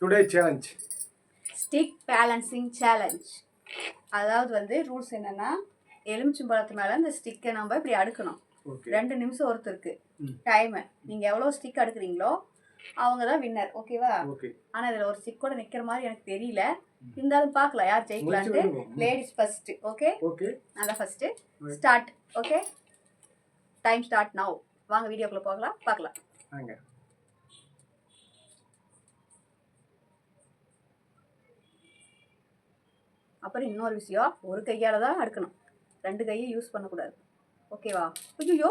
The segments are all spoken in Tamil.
Today challenge stick balancing challenge. அதாவது வந்து ரூல்ஸ் என்னன்னா, எலுமிச்சம்பழத்து மேலே இந்த ஸ்டிக்கை நம்ம இப்படி அடுக்கணும். 2 நிமிஷம் ஒருத்தருக்கு டைமு. நீங்கள் எவ்வளோ ஸ்டிக் அடுக்குறீங்களோ அவங்க தான் வின்னர். ஓகேவா? ஆனால் இதில் ஒரு ஸ்டிக் கூட நிற்கிற மாதிரி எனக்கு தெரியல. இருந்தாலும் பார்க்கலாம் யார் ஜெயிக்கலான்ட்டு. Ladies first. ஓகே, அதான் first start. Okay, time start now. வாங்க வீடியோக்குள்ளே போகலாம், பார்க்கலாம். அப்புறம் இன்னொரு விஷயம், ஒரு கையால் தான் அடுக்கணும், 2 கையை யூஸ் பண்ணக்கூடாது. ஓகேவா? ஐயோ,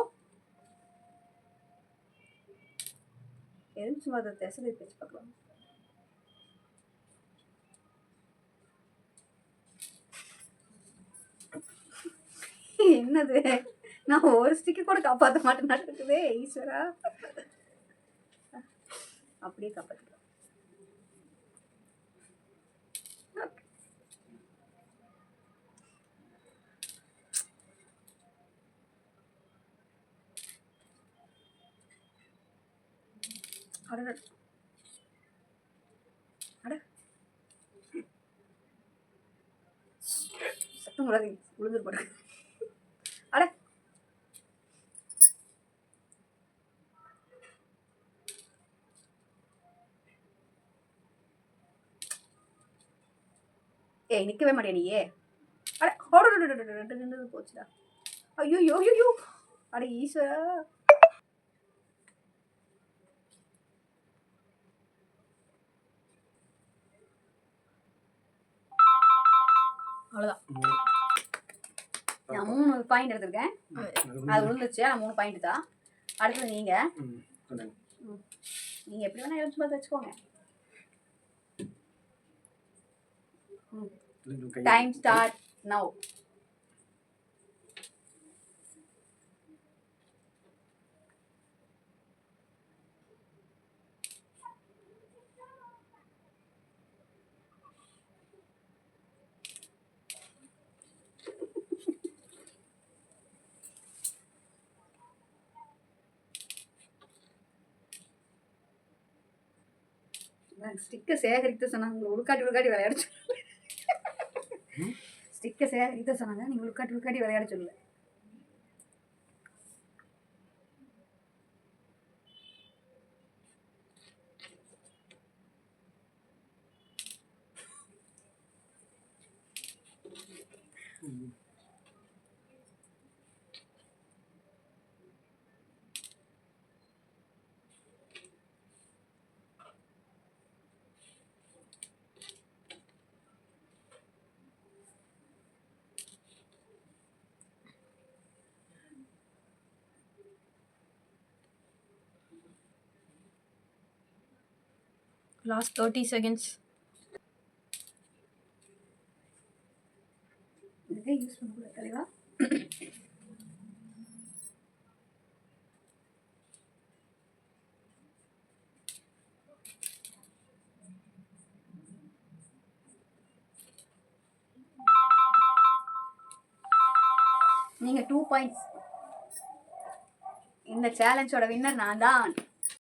எலுமிச்சை மரத்தை திசை பேச்சு பார்க்கலாம். என்னது, நான் ஒரு ஸ்டிக்கு கூட காப்பாற்ற மாட்டேன் நடக்குதே ஈஸ்வரா. அப்படியே காப்பாற்ற. அட சத்தம் கூடாது, உழுந்து போடு. அட ஏய், நிற்கவே மாட்டியா நீயே? அட போச்சுடா. ஐயோ யோ யோ யோ, அட ஈஸ்வரா. அவ்வளோதான். நான் 3 பாயிண்ட் எடுத்திருக்கேன். அது விழுந்துச்சு, ஆனால் 3 பாயிண்ட் தான். அடுத்தது நீங்கள் எப்படி வேணால் எழுச்சி பார்த்து வச்சுக்கோங்க. Time start now. ஸ்டிக்கை சேகரித்து சொன்னாங்க, உள்காட்டி விளையாட சொல்லல. ஸ்டிக்கை சேகரித்து சொன்னாங்க, நீங்கள் உள்காட்டி விளையாட சொல்லல. Last 30 seconds. இதுக்கே யூஸ் பண்ணக்கூடாது தலைவா. நீங்கள் 2 பாயிண்ட்ஸ். இந்த சேலஞ்சோட வின்னர் நான் தான்.